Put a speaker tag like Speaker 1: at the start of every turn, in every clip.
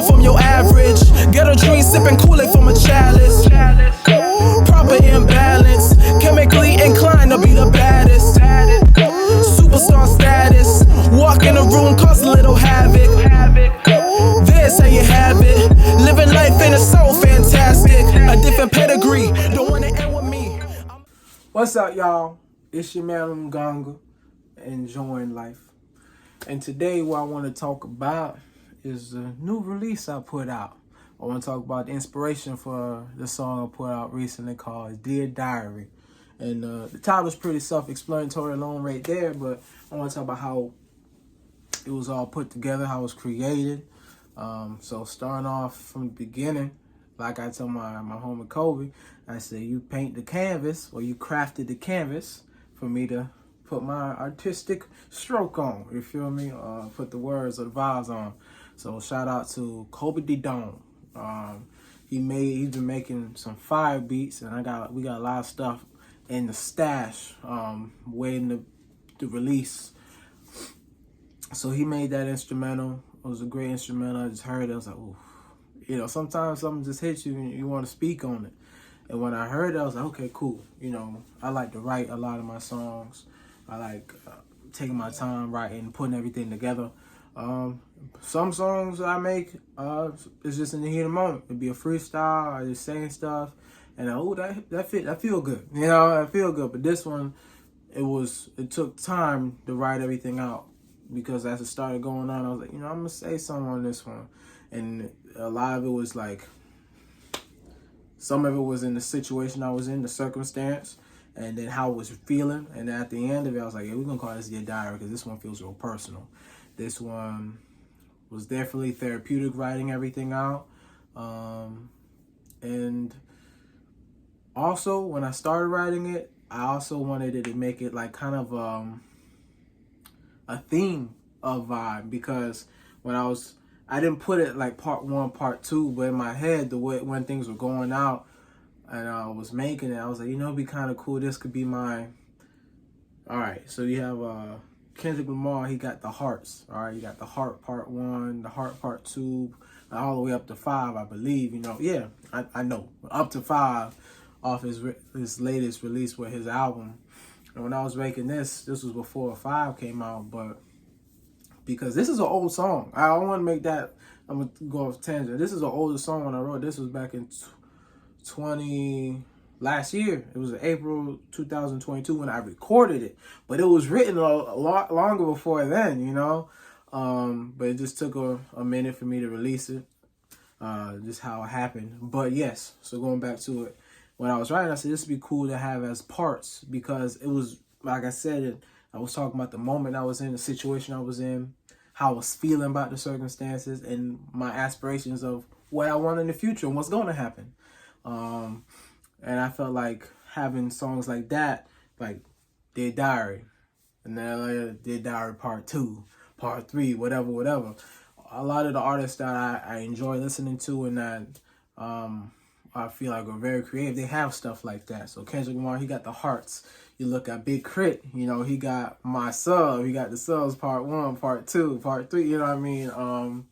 Speaker 1: from your average. Get a drink, sipping Kool-Aid from a chalice. Proper imbalance, chemically inclined to be the baddest. Superstar status, walk in a room, cause a little havoc. There's how you have it. Living life ain't so fantastic. A different pedigree, don't wanna end with me.
Speaker 2: What's up, y'all? It's your man Mganga, enjoying life. And today what I want to talk about is the new release I put out. I want to talk about the inspiration for the song I put out recently called Dear Diary. And the title's pretty self-explanatory alone right there, but I want to talk about how it was all put together, how it was created. So starting off from the beginning, like I told my homie Kobe, I said, you paint the canvas, or you crafted the canvas for me to put my artistic stroke on, you feel me? Put the words or the vibes on. So shout out to Kobe D Dome. He's been making some fire beats, and we got a lot of stuff in the stash, waiting to release. So he made that instrumental. It was a great instrumental. I just heard it, I was like, ooh. You know, sometimes something just hits you and you want to speak on it. And when I heard it, I was like, okay, cool. You know, I like to write a lot of my songs. I like taking my time writing, putting everything together. Some songs I make, it's just in the heat of the moment. It'd be a freestyle, I just saying stuff, and that feel good. You know, I feel good. But this one, it took time to write everything out, because as it started going on, I was like, you know, I'm gonna say something on this one, and a lot of it was like, some of it was in the situation I was in, the circumstance, and then how I was feeling. And at the end of it, I was like, yeah, we're gonna call this Dear Diary, because this one feels real personal. This one was definitely therapeutic, writing everything out. And also, when I started writing it, I also wanted it to make it like kind of a theme of vibe, because I didn't put it like part one, part two, but in my head, when things were going out and I was making it, I was like, you know, it'd be kind of cool. This could be my, all right, so you have Kendrick Lamar, he got the hearts, all right? You got the heart part one, the heart part two, all the way up to 5, I believe, you know. Yeah, I know, up to 5 off his latest release with his album. And when I was making this was before 5 came out, but because this is an old song. I don't want to make that, I'm going to go off tangent. This is an older song when I wrote. This was back in last year. It was April 2022 when I recorded it. But it was written a lot longer before then, you know. But it just took a minute for me to release it. Just how it happened. But yes, so going back to it. When I was writing, I said this would be cool to have as parts, because it was, like I said, I was talking about the moment I was in, the situation I was in, how I was feeling about the circumstances, and my aspirations of what I want in the future and what's going to happen. And I felt like having songs like that, like Dear Diary, and then later Dear Diary Part 2, Part 3, whatever. A lot of the artists that I enjoy listening to and that I feel like are very creative, they have stuff like that. So Kendrick Lamar, he got the hearts. You look at Big Crit, you know, he got My Sub, he got the Subs Part 1, Part 2, Part 3, you know what I mean?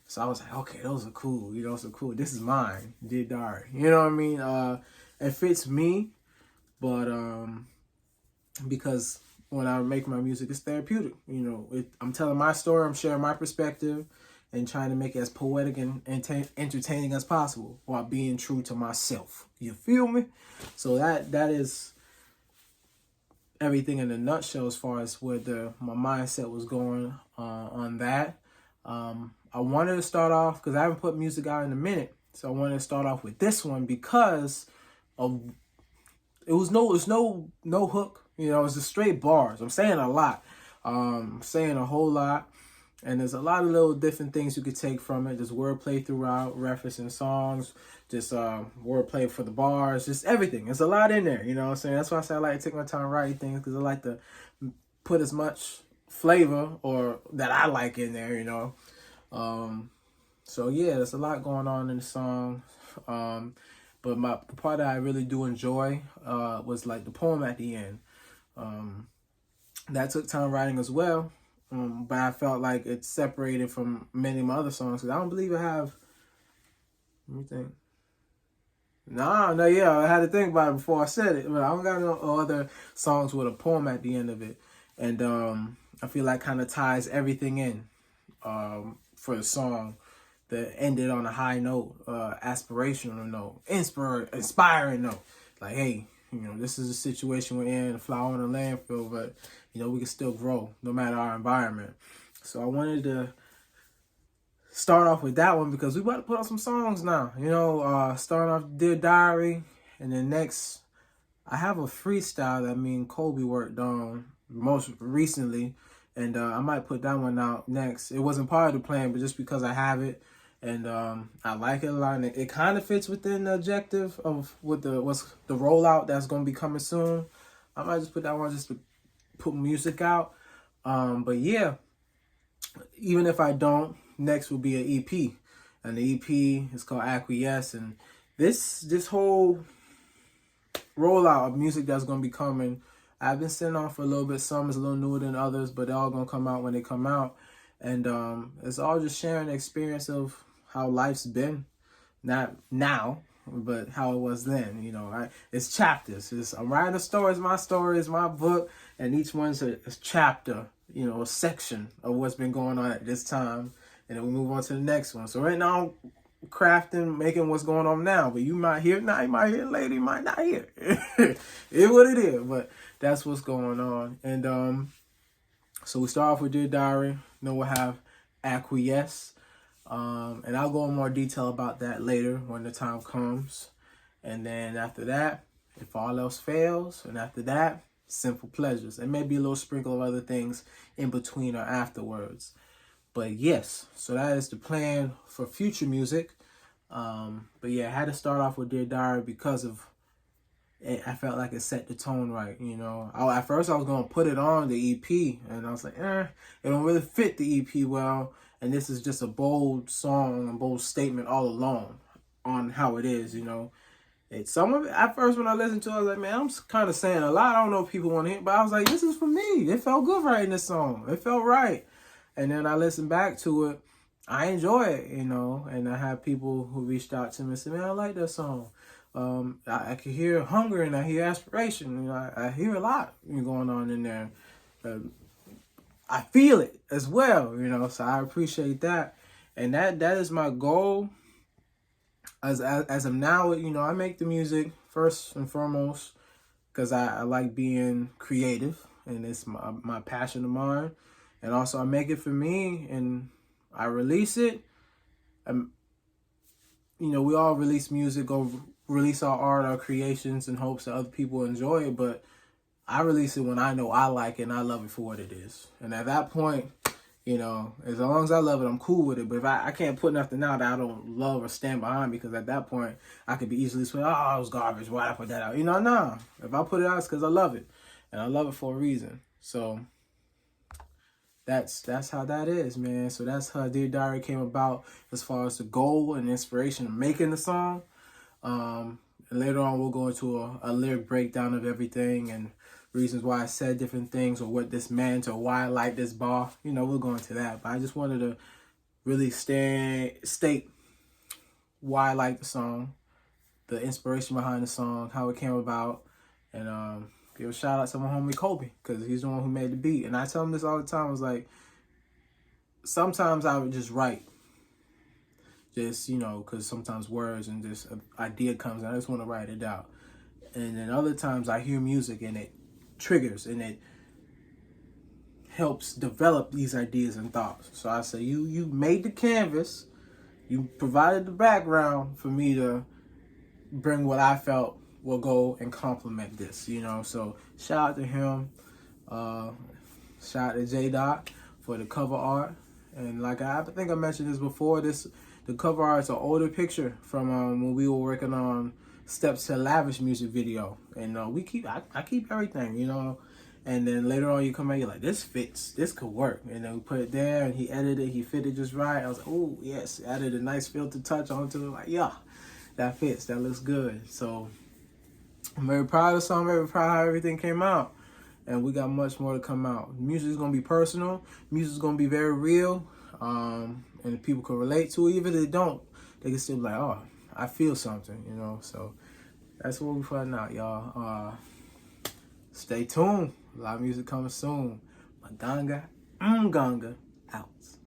Speaker 2: So I was like, okay, those are cool, you know, so cool. This is mine, Dear Diary, you know what I mean? It fits me, but because when I make my music, it's therapeutic, you know. I'm telling my story, I'm sharing my perspective, and trying to make it as poetic and entertaining as possible while being true to myself. You feel me? So that is everything in a nutshell as far as where my mindset was going on that. I wanted to start off, because I haven't put music out in a minute, so I wanted to start off with this one because of it was no hook, you know. It's just straight bars. I'm saying a lot, saying a whole lot. And there's a lot of little different things you could take from it. Just wordplay throughout, referencing songs, just wordplay for the bars, just everything. There's a lot in there, you know what I'm saying? That's why I say I like to take my time writing things, because I like to put as much flavor or that I like in there, you know. So yeah, there's a lot going on in the song. But the part that I really do enjoy was like the poem at the end. That took time writing as well. but I felt like it's separated from many of my other songs because I don't believe I have. Let me think. No, yeah, I had to think about it before I said it, but I don't got no other songs with a poem at the end of it, and I feel like kind of ties everything in for the song that ended on a high note, aspirational note, inspiring note. Like, hey, this is a situation we're in, a flower in a landfill, but we can still grow no matter our environment. So I wanted to start off with that one because we about to put out some songs now. Starting off Dear Diary, and then next I have a freestyle that me and Kobe worked on most recently, and I might put that one out next. It wasn't part of the plan, but just because I have it, and I like it a lot, and it kind of fits within the objective of what's the rollout that's going to be coming soon. I might just put that one just to put music out. But yeah, even if I don't, next will be an EP, and the EP is called Acquiesce, and this whole rollout of music that's going to be coming, I've been sitting on for a little bit. Some is a little newer than others, but they're all going to come out when they come out, and it's all just sharing the experience of how life's been, not now, but how it was then. It's chapters. I'm writing a story. It's my book, and each one's a chapter, a section of what's been going on at this time, and then we move on to the next one. So right now, I'm crafting, making what's going on now, but you might hear it now, you might hear it later, you might not hear it. It's what it is, but that's what's going on. And so we start off with Dear Diary, then we'll have Acquiesce, and I'll go in more detail about that later when the time comes. And then after that, If All Else Fails, and after that, Simple Pleasures, and maybe a little sprinkle of other things in between or afterwards. But yes, so that is the plan for future music. But yeah, I had to start off with Dear Diary because of it. I felt like it set the tone right. At first I was gonna put it on the EP, and I was like, it don't really fit the EP well. And this is just a bold song, a bold statement all along on how it is. It's some of it. At first, when I listened to it, I was like, man, I'm kind of saying a lot. I don't know if people want to hear, but I was like, this is for me. It felt good writing this song. It felt right. And then I listened back to it. I enjoy it, and I have people who reached out to me and said, man, I like that song. I can hear hunger and I hear aspiration. I hear a lot going on in there. I feel it as well, so I appreciate that. And that is my goal. As of now, I make the music first and foremost because I like being creative, and it's my passion of mine. And also I make it for me, and I release it. We all release music or release our art, our creations in hopes that other people enjoy it. But I release it when I know I like it and I love it for what it is. And at that point, as long as I love it, I'm cool with it. But if I can't put nothing out that I don't love or stand behind, because at that point, I could be easily say, oh, it was garbage. Why'd I put that out? Nah. If I put it out, it's because I love it. And I love it for a reason. So that's how that is, man. So that's how Dear Diary came about as far as the goal and inspiration of making the song. And later on, we'll go into a lyric breakdown of everything and reasons why I said different things or what this meant or why I like this bar. We'll go into that. But I just wanted to really state why I like the song, the inspiration behind the song, how it came about, and give a shout out to my homie Kobe, because he's the one who made the beat. And I tell him this all the time. I was like, sometimes I would just write. Just, because sometimes words and just an idea comes and I just want to write it out. And then other times I hear music and it triggers and it helps develop these ideas and thoughts. So I say, you made the canvas, you provided the background for me to bring what I felt will go and complement this, So shout out to him. Shout out to J Dot for the cover art. And like I think I mentioned this before, the cover art is an older picture from when we were working on Steps to Lavish music video. And I keep everything, And then later on you come out, you're like, this fits, this could work. And then we put it there and he edited, he fitted just right. I was like, oh yes, added a nice filter touch onto it. Like, yeah, that fits, that looks good. So I'm very proud of the song, very proud of how everything came out. and we got much more to come out. Music is gonna be personal. Music is gonna be very real, and people can relate to it. Even if they don't, they can still be like, oh, I feel something, you know. So that's what we find out, y'all. Stay tuned. A lot of music coming soon. Maganga, Mganga out.